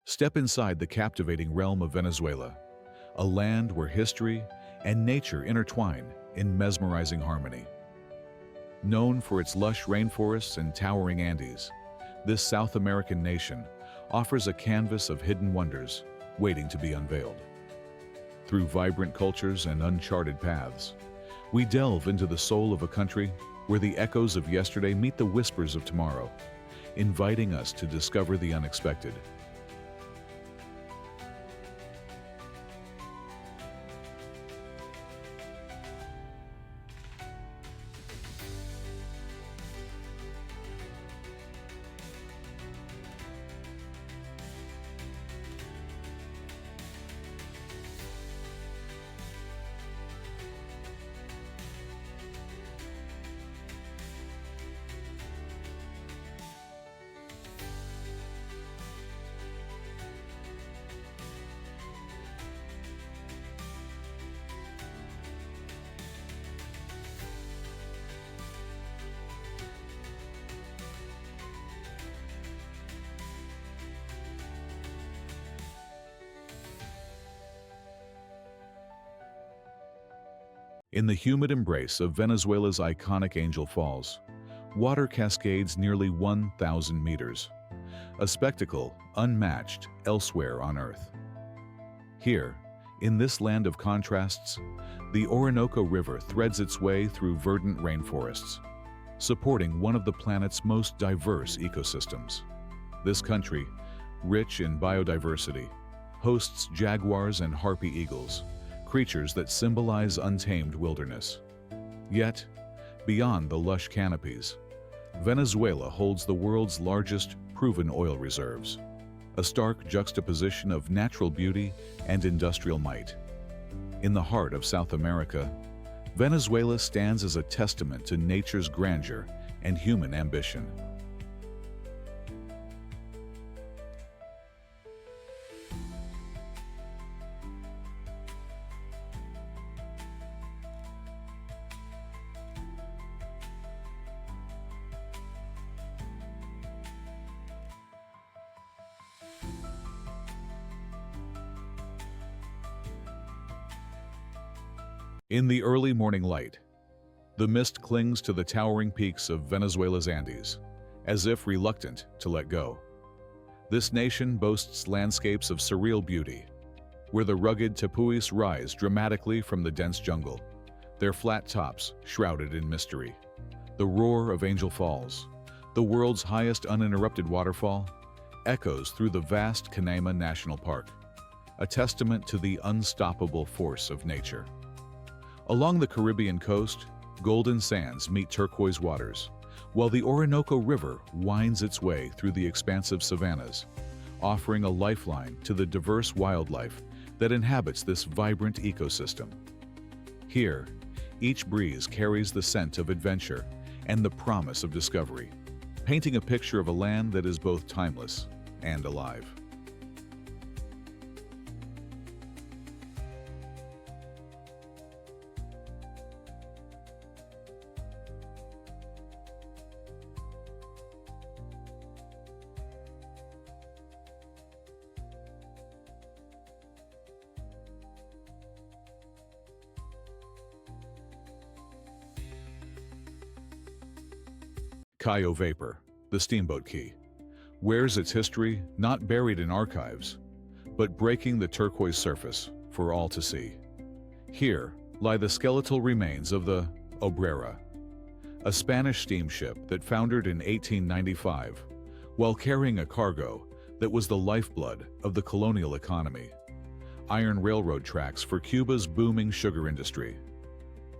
Step inside the captivating realm of Venezuela, a land where history and nature intertwine in mesmerizing harmony. Known for its lush rainforests and towering Andes, this South American nation offers a canvas of hidden wonders waiting to be unveiled. Through vibrant cultures and uncharted paths, we delve into the soul of a country where the echoes of yesterday meet the whispers of tomorrow, inviting us to discover the unexpected. In the humid embrace of Venezuela's iconic Angel Falls, water cascades nearly 1,000 meters, a spectacle unmatched elsewhere on Earth. Here, in this land of contrasts, the Orinoco River threads its way through verdant rainforests, supporting one of the planet's most diverse ecosystems. This country, rich in biodiversity, hosts jaguars and harpy eagles, creatures that symbolize untamed wilderness. Yet, beyond the lush canopies, Venezuela holds the world's largest proven oil reserves, a stark juxtaposition of natural beauty and industrial might. In the heart of South America, Venezuela stands as a testament to nature's grandeur and human ambition. In the early morning light, the mist clings to the towering peaks of Venezuela's Andes, as if reluctant to let go. This nation boasts landscapes of surreal beauty, where the rugged tepuis rise dramatically from the dense jungle, their flat tops shrouded in mystery. The roar of Angel Falls, the world's highest uninterrupted waterfall, echoes through the vast Canaima National Park, a testament to the unstoppable force of nature. Along the Caribbean coast, golden sands meet turquoise waters, while the Orinoco River winds its way through the expansive savannas, offering a lifeline to the diverse wildlife that inhabits this vibrant ecosystem. Here, each breeze carries the scent of adventure and the promise of discovery, painting a picture of a land that is both timeless and alive. Cayo Vapor, the steamboat key, wears its history not buried in archives, but breaking the turquoise surface for all to see. Here lie the skeletal remains of the Obrera, a Spanish steamship that foundered in 1895 while carrying a cargo that was the lifeblood of the colonial economy, iron railroad tracks for Cuba's booming sugar industry.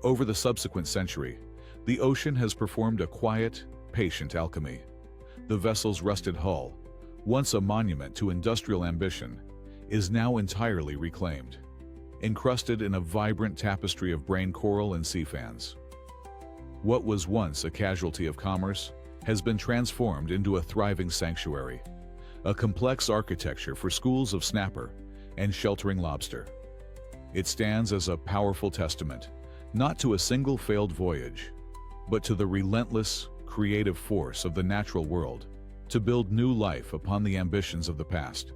Over the subsequent century, the ocean has performed a quiet, patient alchemy. The vessel's rusted hull, once a monument to industrial ambition, is now entirely reclaimed, encrusted in a vibrant tapestry of brain coral and sea fans. What was once a casualty of commerce has been transformed into a thriving sanctuary, a complex architecture for schools of snapper and sheltering lobster. It stands as a powerful testament, not to a single failed voyage, but to the relentless, creative force of the natural world to build new life upon the ambitions of the past.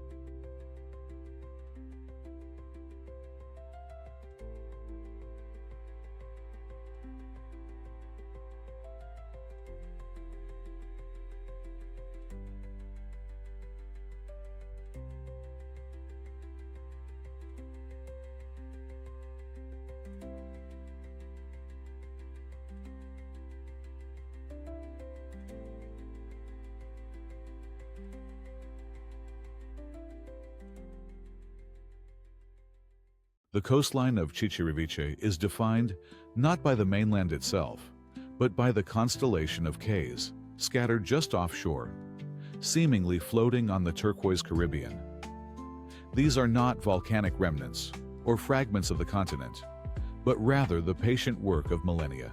The coastline of Chichiriviche is defined not by the mainland itself, but by the constellation of cays scattered just offshore, seemingly floating on the turquoise Caribbean. These are not volcanic remnants or fragments of the continent, but rather the patient work of millennia.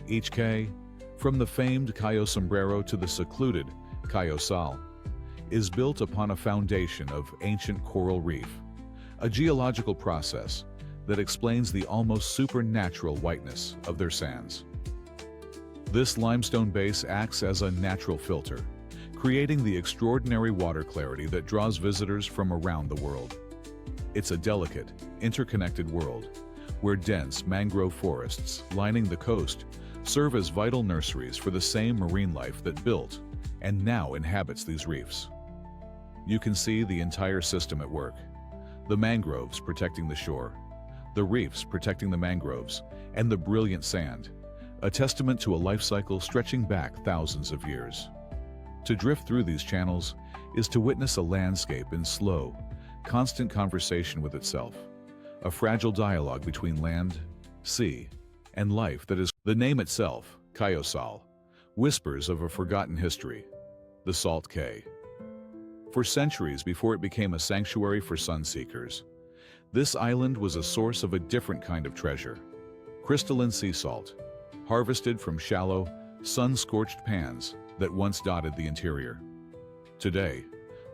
Each cay, from the famed Cayo Sombrero to the secluded Cayo Sal, is built upon a foundation of ancient coral reef, a geological process that explains the almost supernatural whiteness of their sands. This limestone base acts as a natural filter, creating the extraordinary water clarity that draws visitors from around the world. It's a delicate, interconnected world, where dense mangrove forests lining the coast serve as vital nurseries for the same marine life that built and now inhabits these reefs. You can see the entire system at work. The mangroves protecting the shore, the reefs protecting the mangroves, and the brilliant sand, a testament to a life cycle stretching back thousands of years. To drift through these channels is to witness a landscape in slow, constant conversation with itself, a fragile dialogue between land, sea, and life that is the name itself, Cayo Sal, whispers of a forgotten history, the Salt Cay. For centuries before it became a sanctuary for sun-seekers, this island was a source of a different kind of treasure, crystalline sea salt, harvested from shallow, sun-scorched pans that once dotted the interior. Today,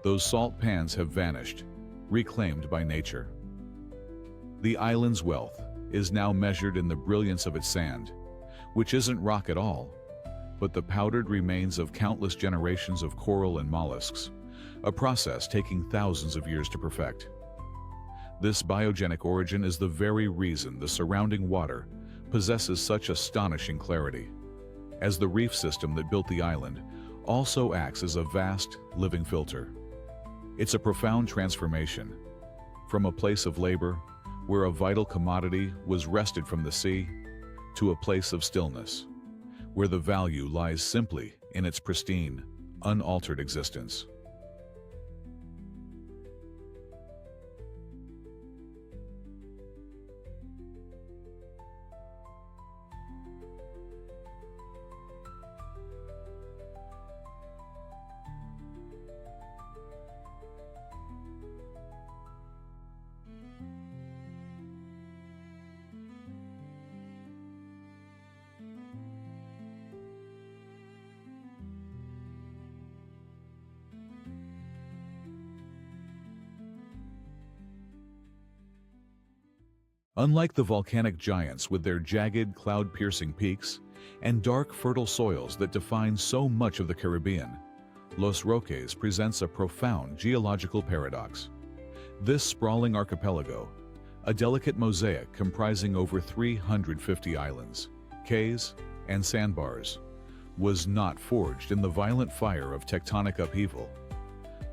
those salt pans have vanished, reclaimed by nature. The island's wealth is now measured in the brilliance of its sand, which isn't rock at all, but the powdered remains of countless generations of coral and mollusks, a process taking thousands of years to perfect. This biogenic origin is the very reason the surrounding water possesses such astonishing clarity, as the reef system that built the island also acts as a vast, living filter. It's a profound transformation, from a place of labor, where a vital commodity was wrested from the sea, to a place of stillness, where the value lies simply in its pristine, unaltered existence. Unlike the volcanic giants with their jagged, cloud-piercing peaks and dark, fertile soils that define so much of the Caribbean, Los Roques presents a profound geological paradox. This sprawling archipelago, a delicate mosaic comprising over 350 islands, cays, and sandbars, was not forged in the violent fire of tectonic upheaval,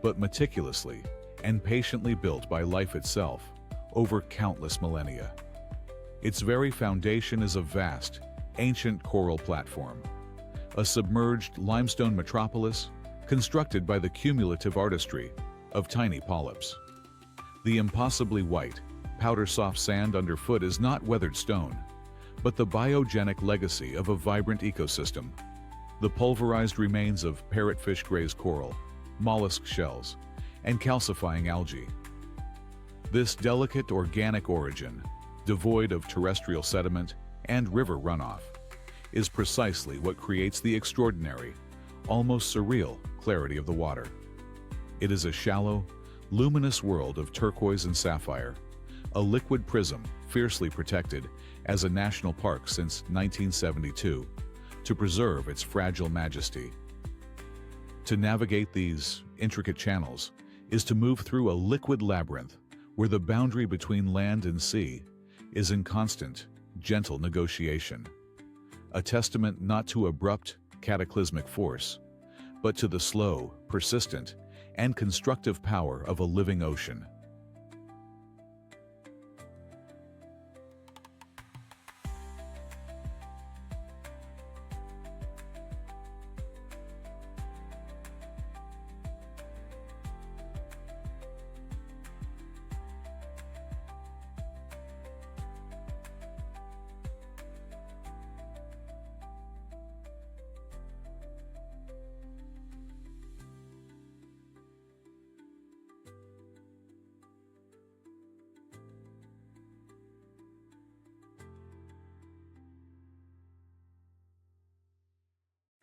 but meticulously and patiently built by life itself over countless millennia. Its very foundation is a vast, ancient coral platform, a submerged limestone metropolis constructed by the cumulative artistry of tiny polyps. The impossibly white, powder-soft sand underfoot is not weathered stone, but the biogenic legacy of a vibrant ecosystem, the pulverized remains of parrotfish-grazed coral, mollusk shells, and calcifying algae. This delicate organic origin, devoid of terrestrial sediment and river runoff, is precisely what creates the extraordinary, almost surreal clarity of the water. It is a shallow, luminous world of turquoise and sapphire, a liquid prism fiercely protected as a national park since 1972 to preserve its fragile majesty. To navigate these intricate channels is to move through a liquid labyrinth where the boundary between land and sea is in constant, gentle negotiation, a testament not to abrupt, cataclysmic force, but to the slow, persistent, and constructive power of a living ocean.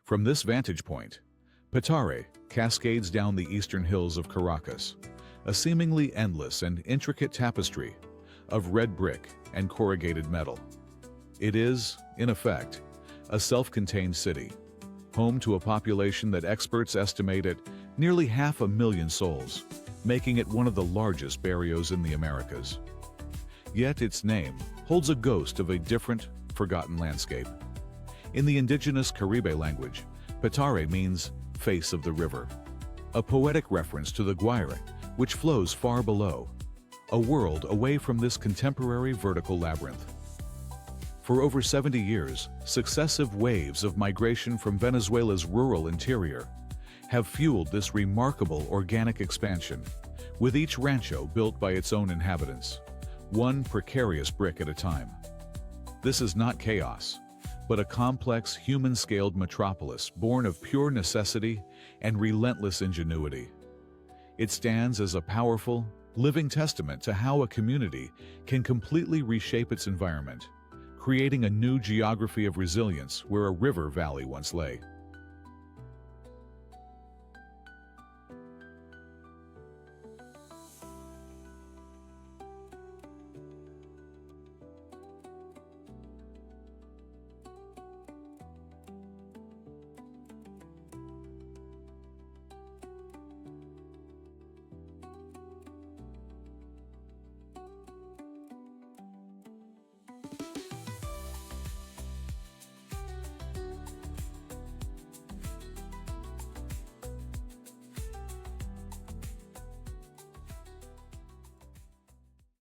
From this vantage point, Petare cascades down the eastern hills of Caracas, a seemingly endless and intricate tapestry of red brick and corrugated metal. It is, in effect, a self-contained city, home to a population that experts estimate at nearly 500,000 souls, making it one of the largest barrios in the Americas. Yet its name holds a ghost of a different, forgotten landscape. In the indigenous Caribe language, Petare means face of the river, a poetic reference to the Guaire, which flows far below, a world away from this contemporary vertical labyrinth. For over 70 years, successive waves of migration from Venezuela's rural interior have fueled this remarkable organic expansion, with each rancho built by its own inhabitants, one precarious brick at a time. This is not chaos, but a complex human-scaled metropolis born of pure necessity and relentless ingenuity. It stands as a powerful, living testament to how a community can completely reshape its environment, creating a new geography of resilience where a river valley once lay.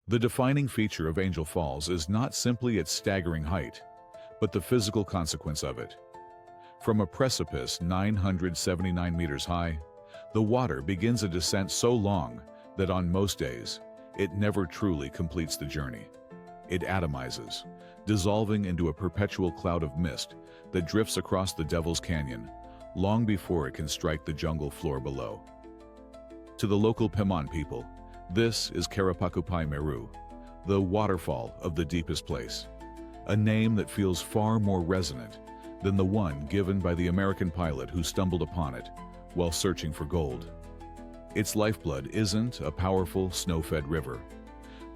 The defining feature of Angel Falls is not simply its staggering height, but the physical consequence of it. From a precipice 979 meters high, the water begins a descent so long that on most days, it never truly completes the journey. It atomizes, dissolving into a perpetual cloud of mist that drifts across the Devil's Canyon long before it can strike the jungle floor below. To the local Pemon people, this is Karapakupai Meru, the waterfall of the deepest place, a name that feels far more resonant than the one given by the American pilot who stumbled upon it while searching for gold. Its lifeblood isn't a powerful, snow-fed river,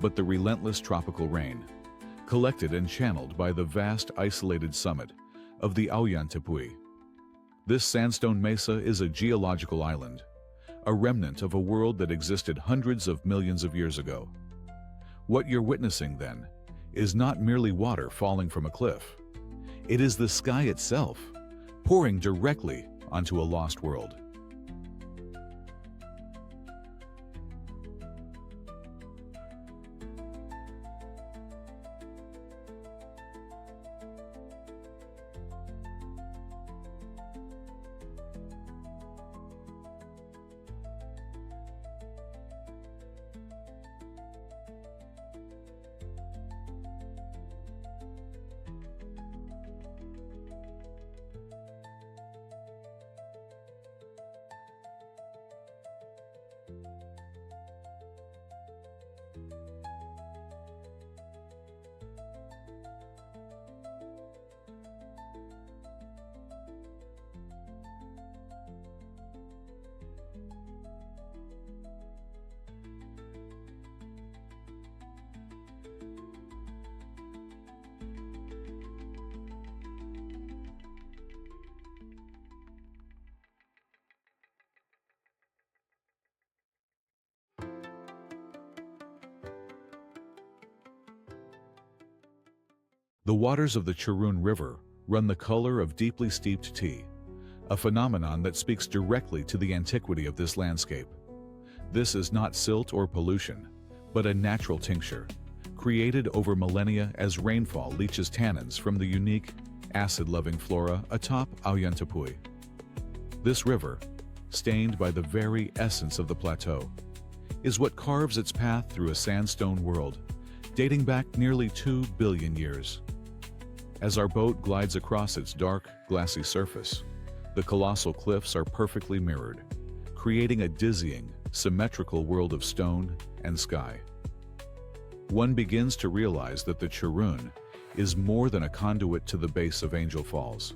but the relentless tropical rain, collected and channeled by the vast isolated summit of the Ollantaytambo. This sandstone mesa is a geological island, a remnant of a world that existed hundreds of millions of years ago. What you're witnessing, then, is not merely water falling from a cliff. It is the sky itself, pouring directly onto a lost world. The waters of the Churun River run the color of deeply steeped tea, a phenomenon that speaks directly to the antiquity of this landscape. This is not silt or pollution, but a natural tincture, created over millennia as rainfall leaches tannins from the unique, acid-loving flora atop Ollantaytambo. This river, stained by the very essence of the plateau, is what carves its path through a sandstone world, dating back nearly 2 billion years. As our boat glides across its dark, glassy surface, the colossal cliffs are perfectly mirrored, creating a dizzying, symmetrical world of stone and sky. One begins to realize that the Churun is more than a conduit to the base of Angel Falls.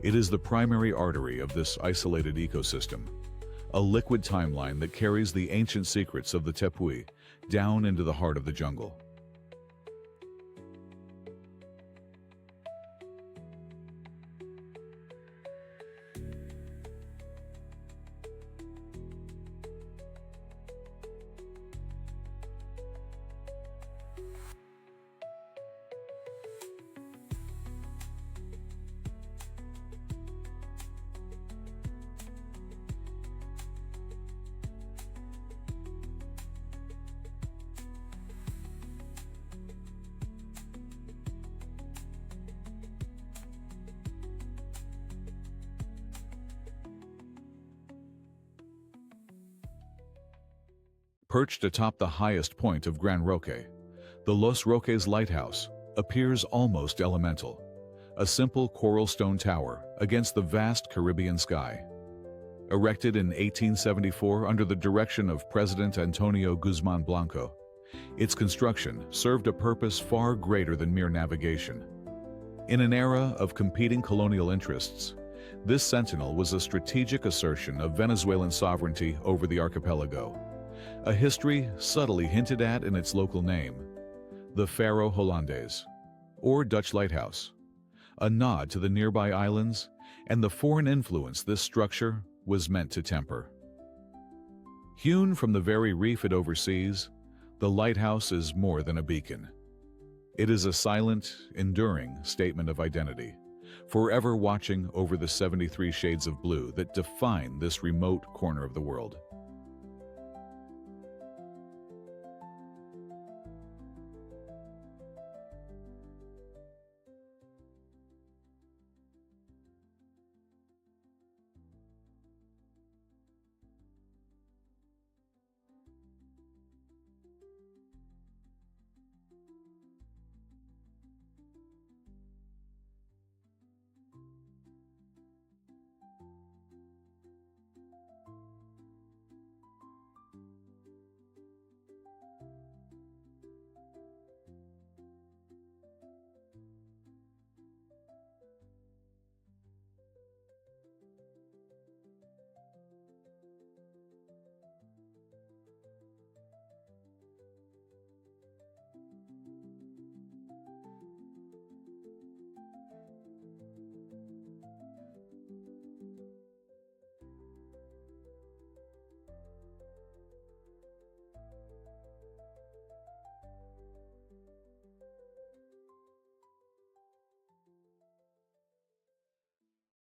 It is the primary artery of this isolated ecosystem, a liquid timeline that carries the ancient secrets of the Tepui down into the heart of the jungle. Perched atop the highest point of Gran Roque, the Los Roques Lighthouse appears almost elemental, a simple coral stone tower against the vast Caribbean sky. Erected in 1874 under the direction of President Antonio Guzman Blanco, its construction served a purpose far greater than mere navigation. In an era of competing colonial interests, this sentinel was a strategic assertion of Venezuelan sovereignty over the archipelago, a history subtly hinted at in its local name, the Faro Hollandaise, or Dutch Lighthouse, a nod to the nearby islands and the foreign influence this structure was meant to temper. Hewn from the very reef it oversees, the lighthouse is more than a beacon. It is a silent, enduring statement of identity, forever watching over the 73 shades of blue that define this remote corner of the world.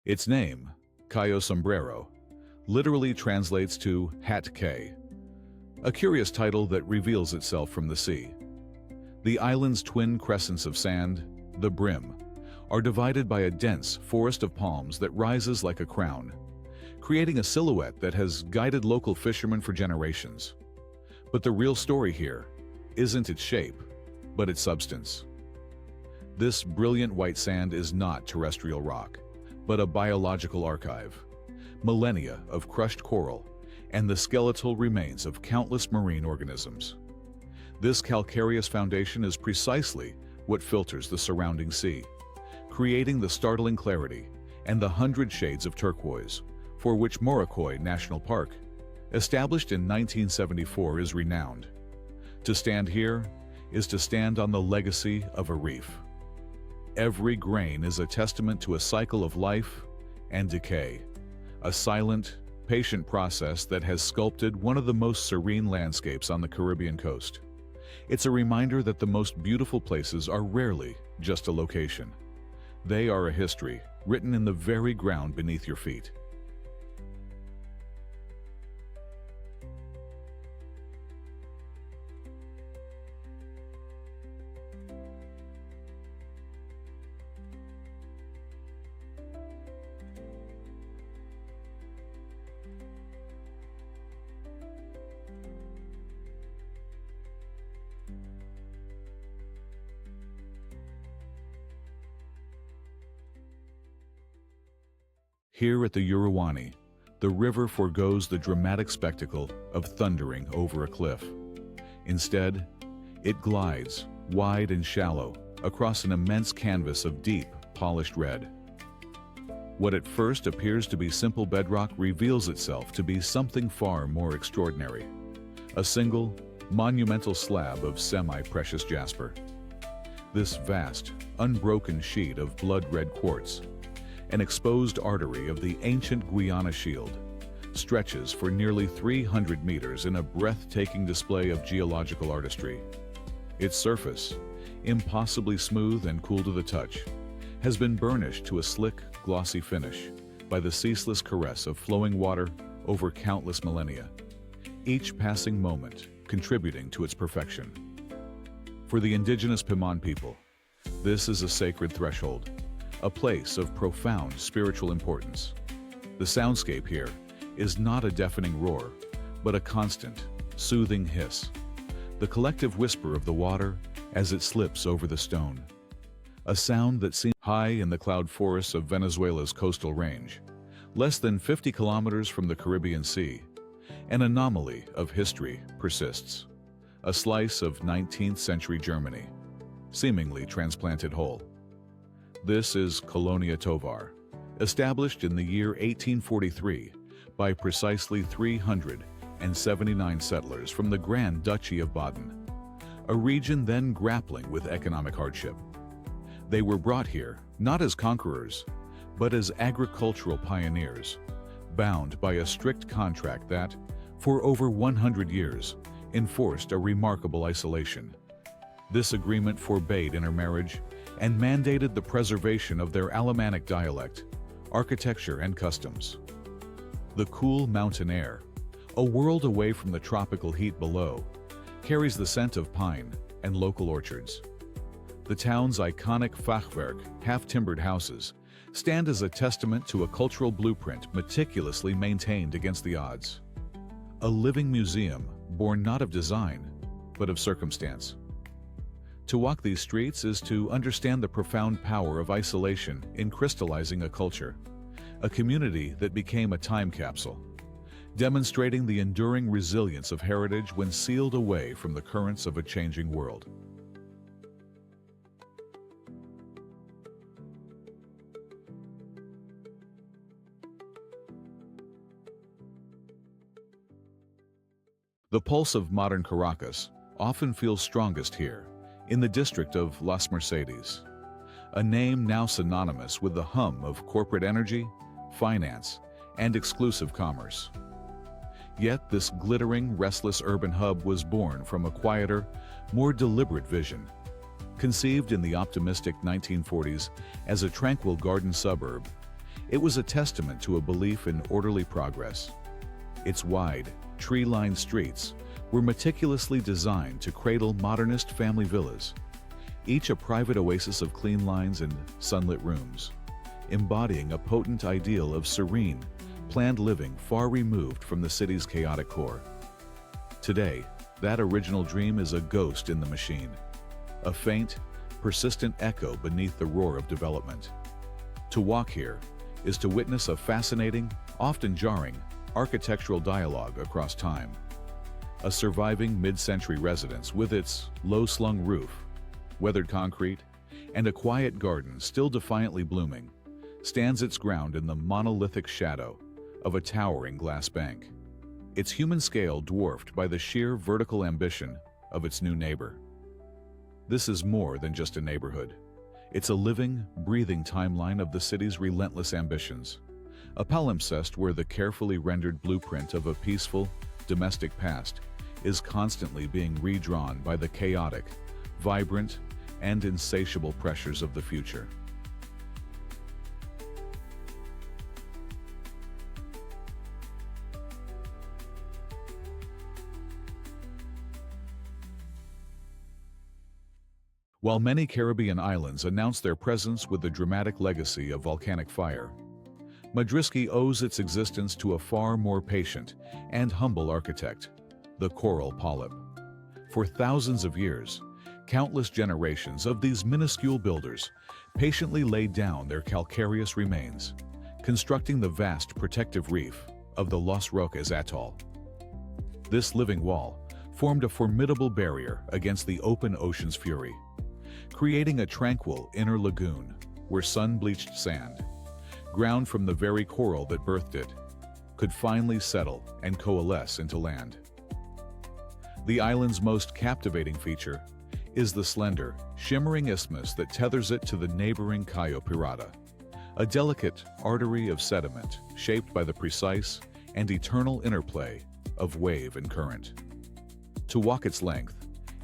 Its name, Cayo Sombrero, literally translates to Hat Cay, a curious title that reveals itself from the sea. The island's twin crescents of sand, the brim, are divided by a dense forest of palms that rises like a crown, creating a silhouette that has guided local fishermen for generations. But the real story here isn't its shape, but its substance. This brilliant white sand is not terrestrial rock, but a biological archive, millennia of crushed coral, and the skeletal remains of countless marine organisms. This calcareous foundation is precisely what filters the surrounding sea, creating the startling clarity and the 100 shades of turquoise, for which Morrocoy National Park, established in 1974, is renowned. To stand here is to stand on the legacy of a reef. Every grain is a testament to a cycle of life and decay, a silent, patient process that has sculpted one of the most serene landscapes on the Caribbean coast. It's a reminder that the most beautiful places are rarely just a location. They are a history written in the very ground beneath your feet. Here at the Uruwani, the river forgoes the dramatic spectacle of thundering over a cliff. Instead, it glides, wide and shallow, across an immense canvas of deep, polished red. What at first appears to be simple bedrock reveals itself to be something far more extraordinary. A single, monumental slab of semi-precious jasper. This vast, unbroken sheet of blood-red quartz, an exposed artery of the ancient Guyana Shield, stretches for nearly 300 meters in a breathtaking display of geological artistry. Its surface, impossibly smooth and cool to the touch, has been burnished to a slick, glossy finish by the ceaseless caress of flowing water over countless millennia, each passing moment contributing to its perfection. For the indigenous Pimon people, this is a sacred threshold, a place of profound spiritual importance. The soundscape here is not a deafening roar, but a constant, soothing hiss, the collective whisper of the water as it slips over the stone. A sound that seems high in the cloud forests of Venezuela's coastal range, less than 50 kilometers from the Caribbean Sea. An anomaly of history persists, a slice of 19th century Germany, seemingly transplanted whole. This is Colonia Tovar, established in the year 1843 by precisely 379 settlers from the Grand Duchy of Baden, a region then grappling with economic hardship. They were brought here not as conquerors, but as agricultural pioneers, bound by a strict contract that, for over 100 years, enforced a remarkable isolation. This agreement forbade intermarriage and mandated the preservation of their Alemannic dialect, architecture, and customs. The cool mountain air, a world away from the tropical heat below, carries the scent of pine and local orchards. The town's iconic Fachwerk, half-timbered houses, stand as a testament to a cultural blueprint meticulously maintained against the odds. A living museum born not of design, but of circumstance. To walk these streets is to understand the profound power of isolation in crystallizing a culture, a community that became a time capsule, demonstrating the enduring resilience of heritage when sealed away from the currents of a changing world. The pulse of modern Caracas often feels strongest here, in the district of Las Mercedes, a name now synonymous with the hum of corporate energy, finance, and exclusive commerce. Yet this glittering, restless urban hub was born from a quieter, more deliberate vision. Conceived in the optimistic 1940s as a tranquil garden suburb, it was a testament to a belief in orderly progress. Its wide, tree-lined streets were meticulously designed to cradle modernist family villas, each a private oasis of clean lines and sunlit rooms, embodying a potent ideal of serene, planned living far removed from the city's chaotic core. Today, that original dream is a ghost in the machine, a faint, persistent echo beneath the roar of development. To walk here is to witness a fascinating, often jarring, architectural dialogue across time. A surviving mid-century residence with its low-slung roof, weathered concrete, and a quiet garden still defiantly blooming, stands its ground in the monolithic shadow of a towering glass bank, its human scale dwarfed by the sheer vertical ambition of its new neighbor. This is more than just a neighborhood. It's a living, breathing timeline of the city's relentless ambitions, a palimpsest where the carefully rendered blueprint of a peaceful, domestic past is constantly being redrawn by the chaotic, vibrant, and insatiable pressures of the future. While many Caribbean islands announce their presence with the dramatic legacy of volcanic fire, Madriski owes its existence to a far more patient and humble architect, the coral polyp. For thousands of years, countless generations of these minuscule builders patiently laid down their calcareous remains, constructing the vast protective reef of the Los Roques Atoll. This living wall formed a formidable barrier against the open ocean's fury, creating a tranquil inner lagoon where sun-bleached sand, ground from the very coral that birthed it, could finally settle and coalesce into land. The island's most captivating feature is the slender, shimmering isthmus that tethers it to the neighboring Cayo Pirata, a delicate artery of sediment shaped by the precise and eternal interplay of wave and current. To walk its length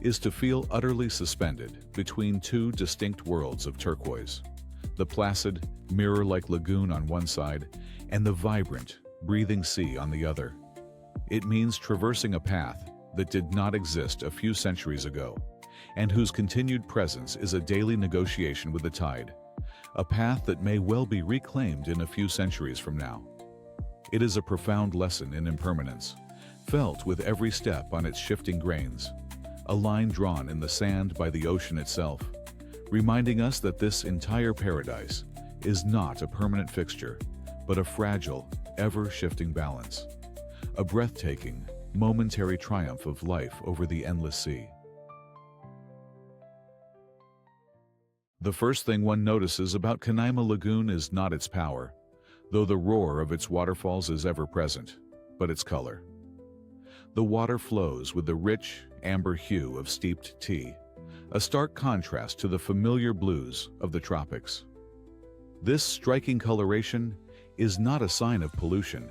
is to feel utterly suspended between two distinct worlds of turquoise, the placid, mirror-like lagoon on one side and the vibrant, breathing sea on the other. It means traversing a path that did not exist a few centuries ago, and whose continued presence is a daily negotiation with the tide, a path that may well be reclaimed in a few centuries from now. It is a profound lesson in impermanence, felt with every step on its shifting grains, a line drawn in the sand by the ocean itself, reminding us that this entire paradise is not a permanent fixture, but a fragile, ever-shifting balance, a breathtaking, momentary triumph of life over the endless sea. The first thing one notices about Canaima Lagoon is not its power, though the roar of its waterfalls is ever present, but its color. The water flows with the rich, amber hue of steeped tea, a stark contrast to the familiar blues of the tropics. This striking coloration is not a sign of pollution,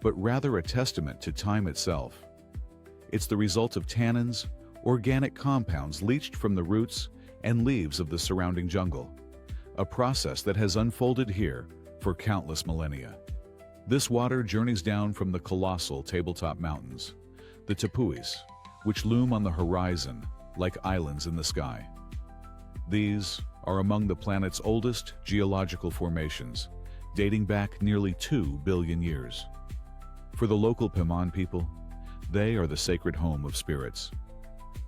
but rather a testament to time itself. It's the result of tannins, organic compounds leached from the roots and leaves of the surrounding jungle, a process that has unfolded here for countless millennia. This water journeys down from the colossal tabletop mountains, the Tepuis, which loom on the horizon like islands in the sky. These are among the planet's oldest geological formations, dating back nearly 2 billion years. For the local Pemon people, they are the sacred home of spirits.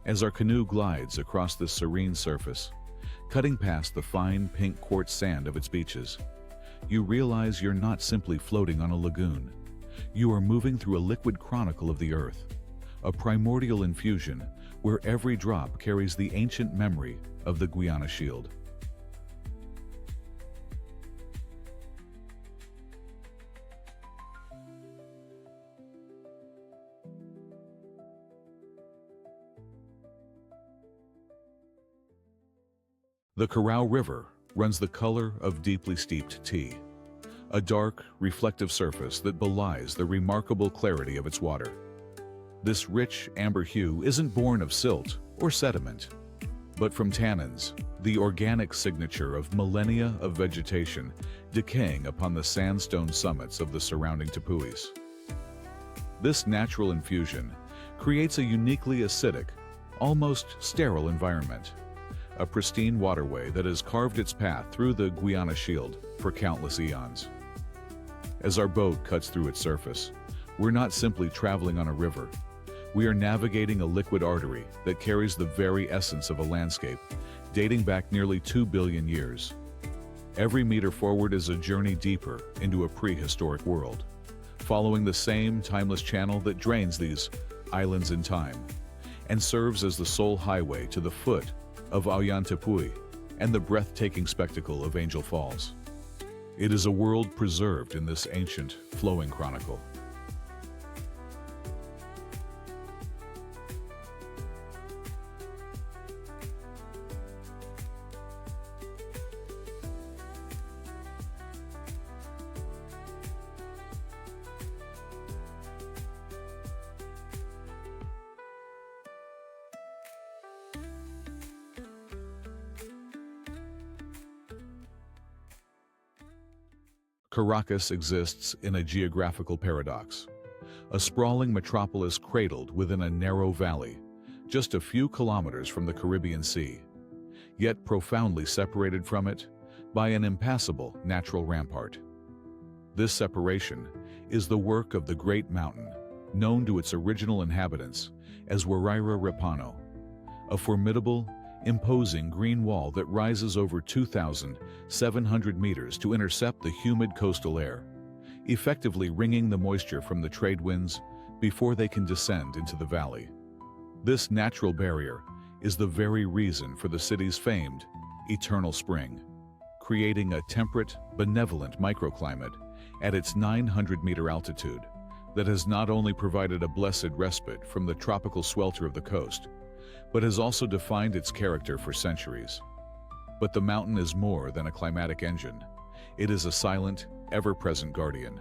As our canoe glides across this serene surface, cutting past the fine pink quartz sand of its beaches, you realize you're not simply floating on a lagoon. You are moving through a liquid chronicle of the earth, a primordial infusion where every drop carries the ancient memory of the Guiana Shield. The Carao River runs the color of deeply steeped tea, a dark, reflective surface that belies the remarkable clarity of its water. This rich amber hue isn't born of silt or sediment, but from tannins, the organic signature of millennia of vegetation decaying upon the sandstone summits of the surrounding tepuis. This natural infusion creates a uniquely acidic, almost sterile environment, a pristine waterway that has carved its path through the Guiana Shield for countless eons. As our boat cuts through its surface, we're not simply traveling on a river. We are navigating a liquid artery that carries the very essence of a landscape, dating back nearly 2 billion years. Every meter forward is a journey deeper into a prehistoric world, following the same timeless channel that drains these islands in time, and serves as the sole highway to the foot of Ollantaytambo and the breathtaking spectacle of Angel Falls. It is a world preserved in this ancient, flowing chronicle. Caracas exists in a geographical paradox, a sprawling metropolis cradled within a narrow valley, just a few kilometers from the Caribbean Sea, yet profoundly separated from it by an impassable natural rampart. This separation is the work of the Great Mountain, known to its original inhabitants as Huayra Repano, a formidable, imposing green wall that rises over 2,700 meters to intercept the humid coastal air, effectively wringing the moisture from the trade winds before they can descend into the valley. This natural barrier is the very reason for the city's famed eternal spring, creating a temperate, benevolent microclimate at its 900-meter altitude that has not only provided a blessed respite from the tropical swelter of the coast, but has also defined its character for centuries. But the mountain is more than a climatic engine. It is a silent, ever-present guardian,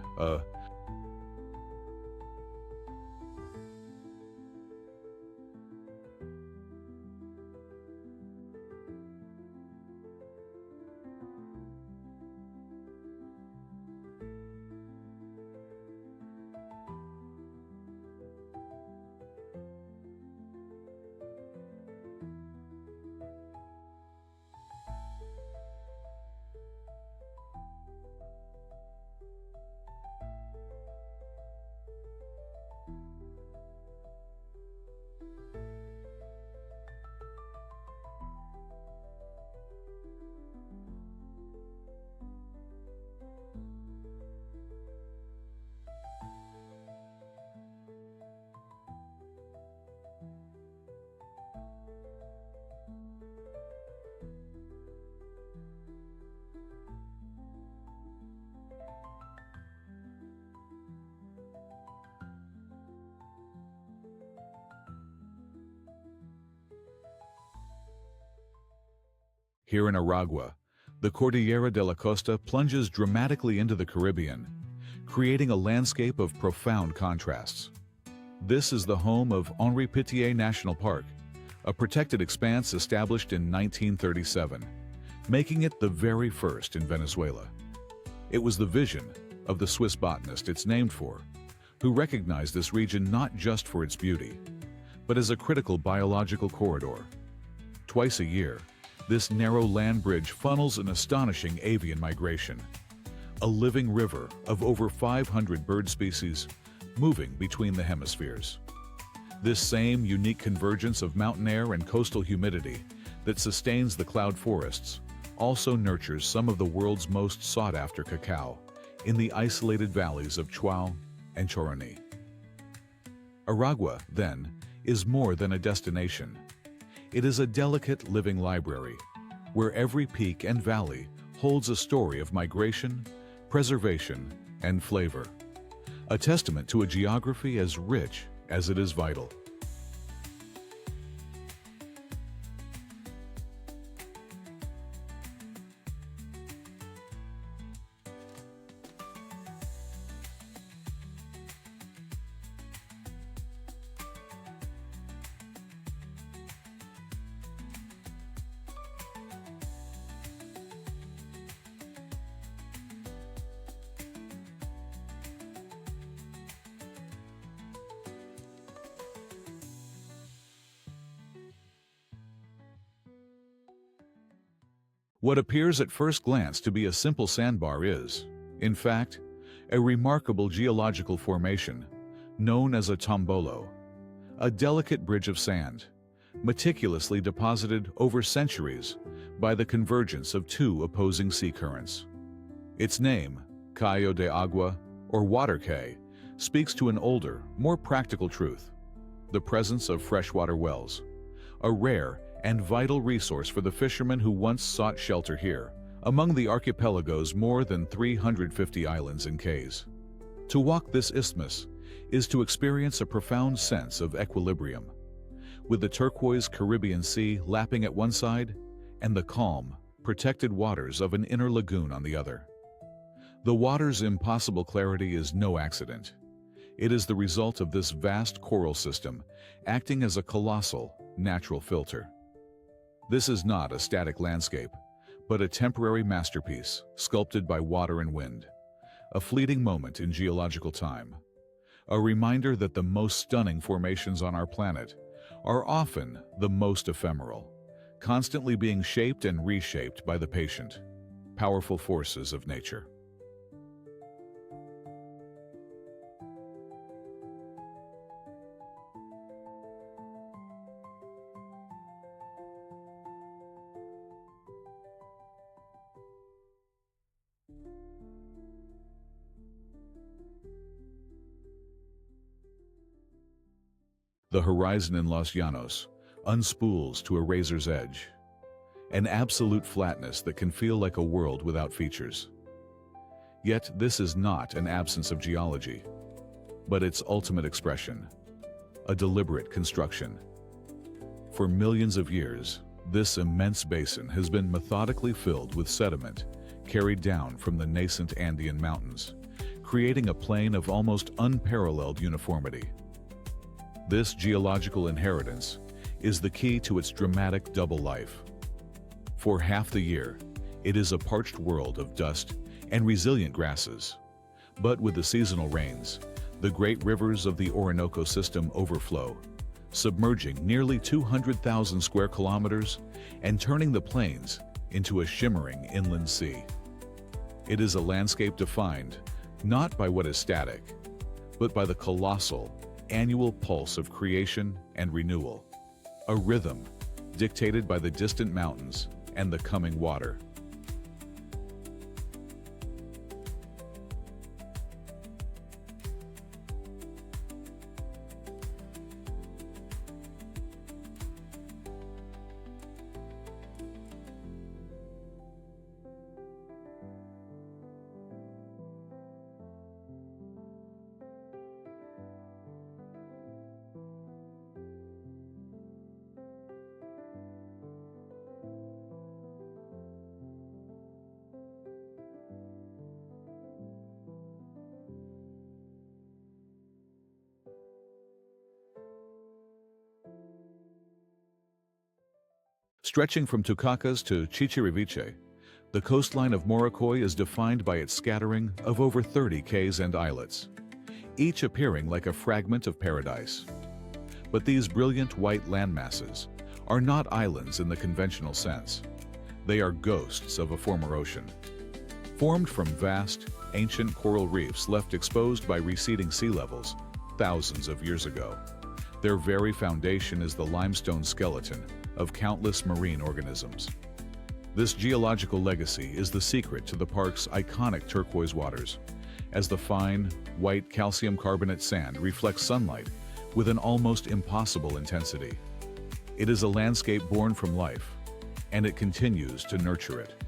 Here in Aragua, the Cordillera de la Costa plunges dramatically into the Caribbean, creating a landscape of profound contrasts. This is the home of Henri Pittier National Park, a protected expanse established in 1937, making it the very first in Venezuela. It was the vision of the Swiss botanist it's named for, who recognized this region not just for its beauty, but as a critical biological corridor. Twice a year, this narrow land bridge funnels an astonishing avian migration, a living river of over 500 bird species moving between the hemispheres. This same unique convergence of mountain air and coastal humidity that sustains the cloud forests also nurtures some of the world's most sought-after cacao in the isolated valleys of Chuao and Choroní. Aragua, then, is more than a destination. It is a delicate living library, where every peak and valley holds a story of migration, preservation, and flavor, a testament to a geography as rich as it is vital. What appears at first glance to be a simple sandbar is, in fact, a remarkable geological formation known as a tombolo, a delicate bridge of sand, meticulously deposited over centuries by the convergence of two opposing sea currents. Its name, Cayo de Agua, or water cay, speaks to an older, more practical truth: the presence of freshwater wells, a rare and vital resource for the fishermen who once sought shelter here, among the archipelago's more than 350 islands and cays. To walk this isthmus is to experience a profound sense of equilibrium, with the turquoise Caribbean Sea lapping at one side and the calm, protected waters of an inner lagoon on the other. The water's impossible clarity is no accident. It is the result of this vast coral system acting as a colossal, natural filter. This is not a static landscape, but a temporary masterpiece sculpted by water and wind, a fleeting moment in geological time, a reminder that the most stunning formations on our planet are often the most ephemeral, constantly being shaped and reshaped by the patient, powerful forces of nature. The horizon in Los Llanos unspools to a razor's edge, an absolute flatness that can feel like a world without features. Yet this is not an absence of geology, but its ultimate expression, a deliberate construction. For millions of years, this immense basin has been methodically filled with sediment carried down from the nascent Andean mountains, creating a plain of almost unparalleled uniformity. This geological inheritance is the key to its dramatic double life. For half the year, it is a parched world of dust and resilient grasses. But with the seasonal rains, the great rivers of the Orinoco system overflow, submerging nearly 200,000 square kilometers and turning the plains into a shimmering inland sea. It is a landscape defined not by what is static, but by the colossal, annual pulse of creation and renewal, a rhythm dictated by the distant mountains and the coming water. Stretching from Tucacas to Chichiriviche, the coastline of Morocoy is defined by its scattering of over 30 cays and islets, each appearing like a fragment of paradise. But these brilliant white landmasses are not islands in the conventional sense. They are ghosts of a former ocean. Formed from vast, ancient coral reefs left exposed by receding sea levels thousands of years ago, their very foundation is the limestone skeleton of countless marine organisms. This geological legacy is the secret to the park's iconic turquoise waters, as the fine, white calcium carbonate sand reflects sunlight with an almost impossible intensity. It is a landscape born from life, and it continues to nurture it.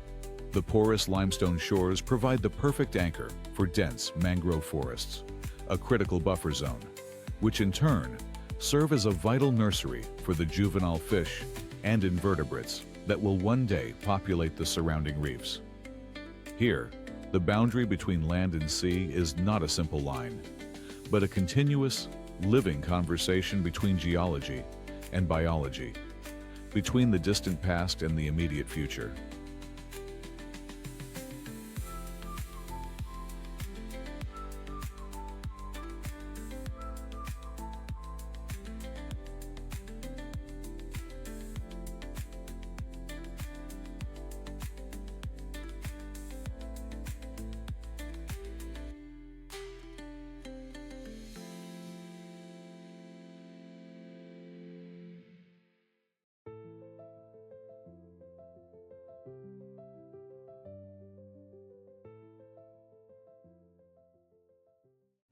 The porous limestone shores provide the perfect anchor for dense mangrove forests, a critical buffer zone, which in turn serve as a vital nursery for the juvenile fish and invertebrates that will one day populate the surrounding reefs. Here, the boundary between land and sea is not a simple line, but a continuous, living conversation between geology and biology, between the distant past and the immediate future.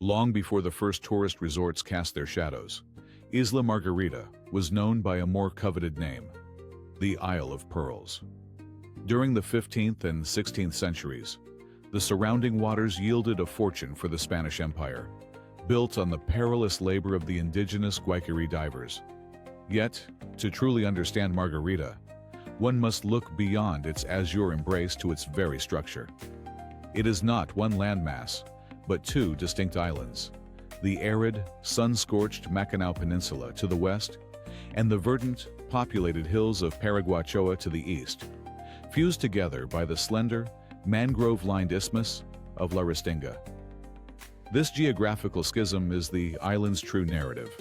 Long before the first tourist resorts cast their shadows, Isla Margarita was known by a more coveted name, the Isle of Pearls. During the 15th and 16th centuries, the surrounding waters yielded a fortune for the Spanish Empire, built on the perilous labor of the indigenous Guayquerí divers. Yet, to truly understand Margarita, one must look beyond its azure embrace to its very structure. It is not one landmass, but two distinct islands, the arid, sun-scorched Macanao Peninsula to the west, and the verdant, populated hills of Paraguachoa to the east, fused together by the slender, mangrove-lined isthmus of La Restinga. This geographical schism is the island's true narrative,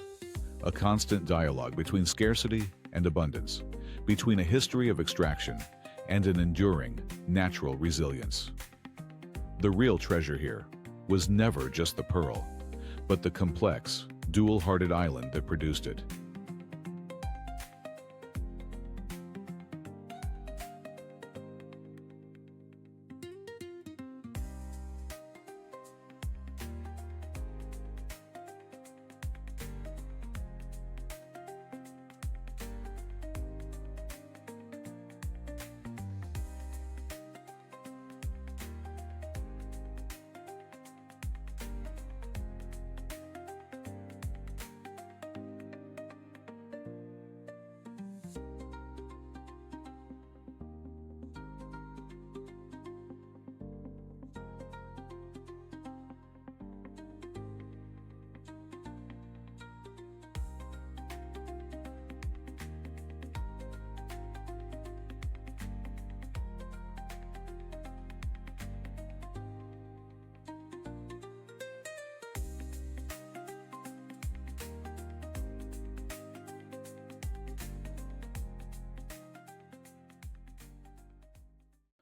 a constant dialogue between scarcity and abundance, between a history of extraction and an enduring, natural resilience. The real treasure here was never just the pearl, but the complex, dual-hearted island that produced it.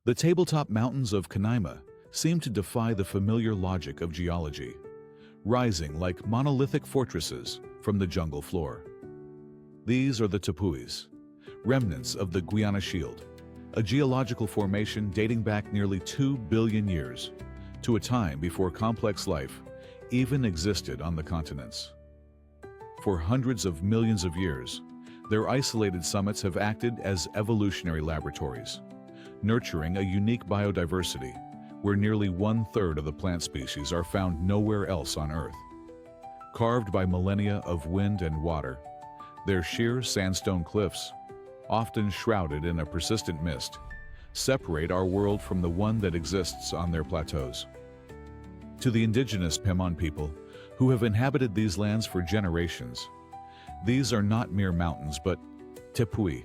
The tabletop mountains of Canaima seem to defy the familiar logic of geology, rising like monolithic fortresses from the jungle floor. These are the Tepuis, remnants of the Guiana Shield, a geological formation dating back nearly 2 billion years, to a time before complex life even existed on the continents. For hundreds of millions of years, their isolated summits have acted as evolutionary laboratories, nurturing a unique biodiversity where nearly 1/3 of the plant species are found nowhere else on Earth. Carved by millennia of wind and water, their sheer sandstone cliffs, often shrouded in a persistent mist, separate our world from the one that exists on their plateaus. To the indigenous Pemon people, who have inhabited these lands for generations, these are not mere mountains but Tepui,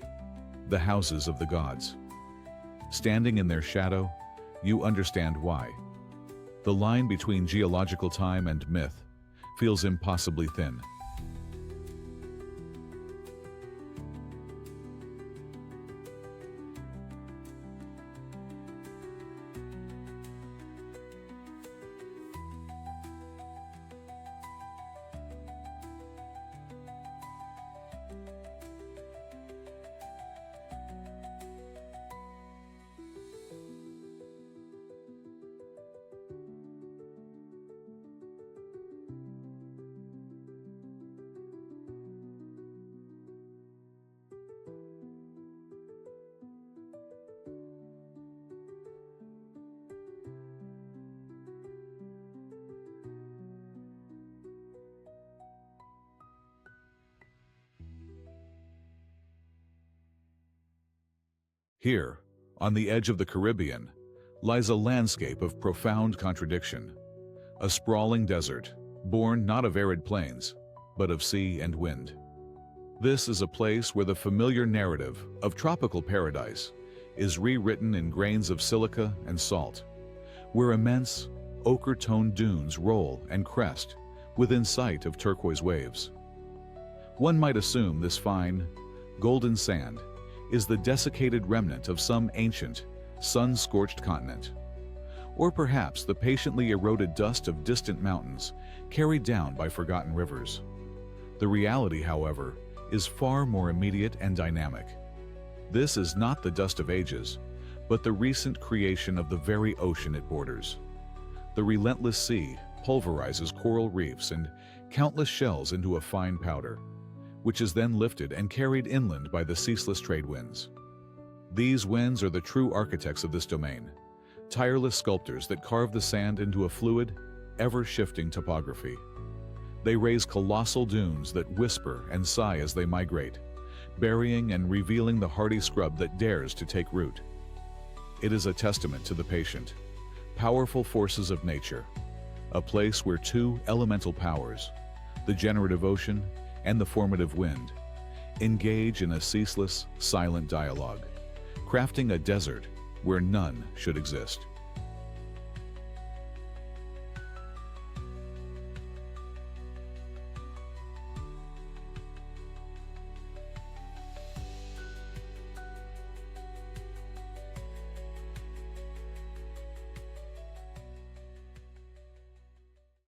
the houses of the gods. Standing in their shadow, you understand why. The line between geological time and myth feels impossibly thin. Here, on the edge of the Caribbean, lies a landscape of profound contradiction. A sprawling desert, born not of arid plains, but of sea and wind. This is a place where the familiar narrative of tropical paradise is rewritten in grains of silica and salt, where immense, ochre-toned dunes roll and crest within sight of turquoise waves. One might assume this fine, golden sand is the desiccated remnant of some ancient, sun-scorched continent, or perhaps the patiently eroded dust of distant mountains carried down by forgotten rivers. The reality, however, is far more immediate and dynamic. This is not the dust of ages, but the recent creation of the very ocean it borders. The relentless sea pulverizes coral reefs and countless shells into a fine powder, which is then lifted and carried inland by the ceaseless trade winds. These winds are the true architects of this domain, tireless sculptors that carve the sand into a fluid, ever-shifting topography. They raise colossal dunes that whisper and sigh as they migrate, burying and revealing the hardy scrub that dares to take root. It is a testament to the patient, powerful forces of nature, a place where two elemental powers, the generative ocean and the formative wind, engage in a ceaseless, silent dialogue, crafting a desert where none should exist.